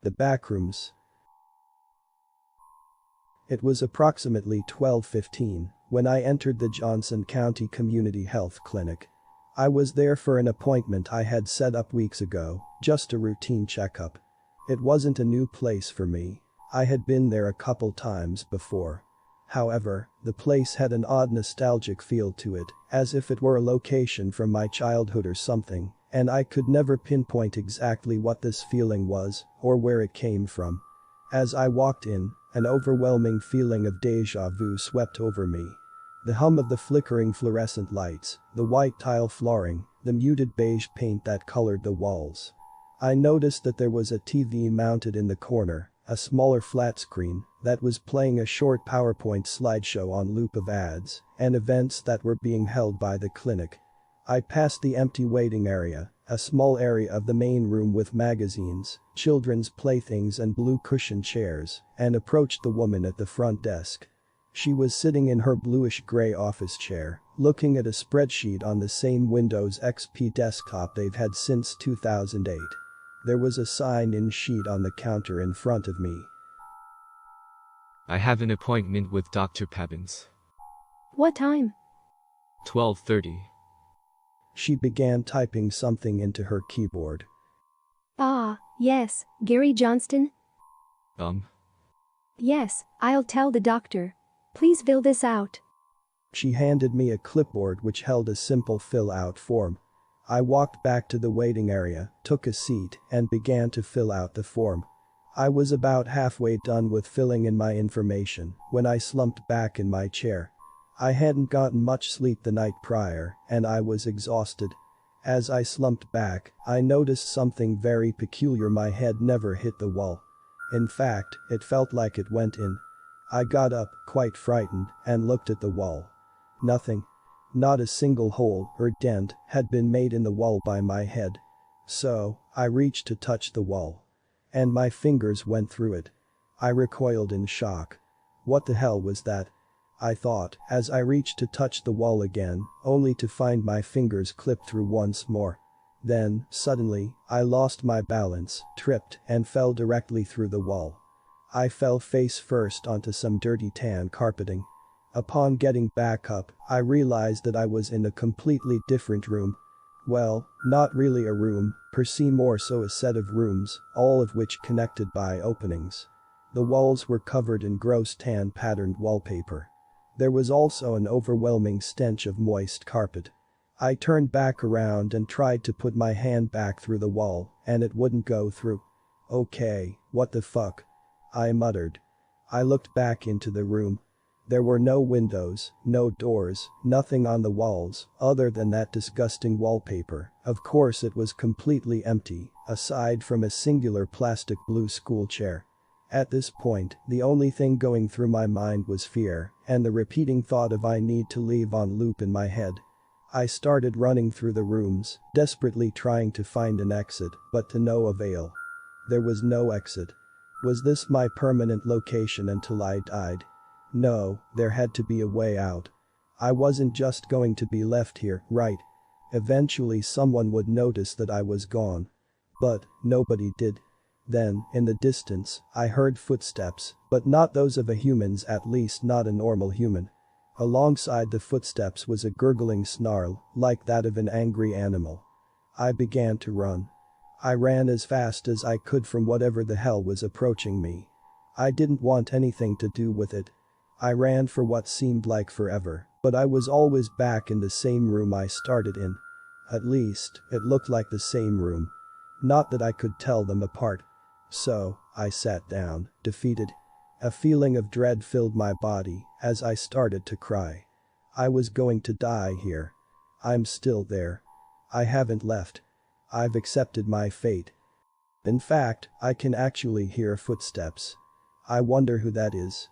The Backrooms. It was approximately 12:15 when I entered the Johnson County Community Health Clinic. I was there for an appointment I had set up weeks ago, just a routine checkup. It wasn't a new place for me. I had been there a couple times before. However, the place had an odd nostalgic feel to it, as if it were a location from my childhood or something, and I could never pinpoint exactly what this feeling was or where it came from. As I walked in, an overwhelming feeling of déjà vu swept over me. The hum of the flickering fluorescent lights, the white tile flooring, the muted beige paint that colored the walls. I noticed that there was a TV mounted in the corner, a smaller flat screen that was playing a short PowerPoint slideshow on loop of ads and events that were being held by the clinic. I passed the empty waiting area, a small area of the main room with magazines, children's playthings and blue cushioned chairs, and approached the woman at the front desk. She was sitting in her bluish-gray office chair, looking at a spreadsheet on the same Windows XP desktop they've had since 2008. There was a sign-in sheet on the counter in front of me. I have an appointment with Dr. Pebbins. What time? 12:30. She began typing something into her keyboard. Ah, yes, Gary Johnston? Yes, I'll tell the doctor. Please fill this out. She handed me a clipboard which held a simple fill-out form. I walked back to the waiting area, took a seat, and began to fill out the form. I was about halfway done with filling in my information when I slumped back in my chair. I hadn't gotten much sleep the night prior, and I was exhausted. As I slumped back, I noticed something very peculiar. My head never hit the wall. In fact, it felt like it went in. I got up, quite frightened, and looked at the wall. Nothing. Not a single hole or dent had been made in the wall by my head. So, I reached to touch the wall. And my fingers went through it. I recoiled in shock. What the hell was that? I thought, as I reached to touch the wall again, only to find my fingers clipped through once more. Then, suddenly, I lost my balance, tripped, and fell directly through the wall. I fell face first onto some dirty tan carpeting. Upon getting back up, I realized that I was in a completely different room. Well, not really a room, per se, more so a set of rooms, all of which connected by openings. The walls were covered in gross tan patterned wallpaper. There was also an overwhelming stench of moist carpet. I turned back around and tried to put my hand back through the wall, and it wouldn't go through. Okay, what the fuck? I muttered. I looked back into the room. There were no windows, no doors, nothing on the walls other than that disgusting wallpaper. Of course it was completely empty, aside from a singular plastic blue school chair. At this point, the only thing going through my mind was fear and the repeating thought of I need to leave on loop in my head. I started running through the rooms, desperately trying to find an exit, but to no avail. There was no exit. Was this my permanent location until I died? No, there had to be a way out. I wasn't just going to be left here, right? Eventually someone would notice that I was gone. But nobody did. Then, in the distance, I heard footsteps, but not those of a human's, at least not a normal human. Alongside the footsteps was a gurgling snarl, like that of an angry animal. I began to run. I ran as fast as I could from whatever the hell was approaching me. I didn't want anything to do with it. I ran for what seemed like forever, but I was always back in the same room I started in. At least, it looked like the same room. Not that I could tell them apart. So, I sat down, defeated. A feeling of dread filled my body as I started to cry. I was going to die here. I'm still there. I haven't left. I've accepted my fate. In fact, I can actually hear footsteps. I wonder who that is.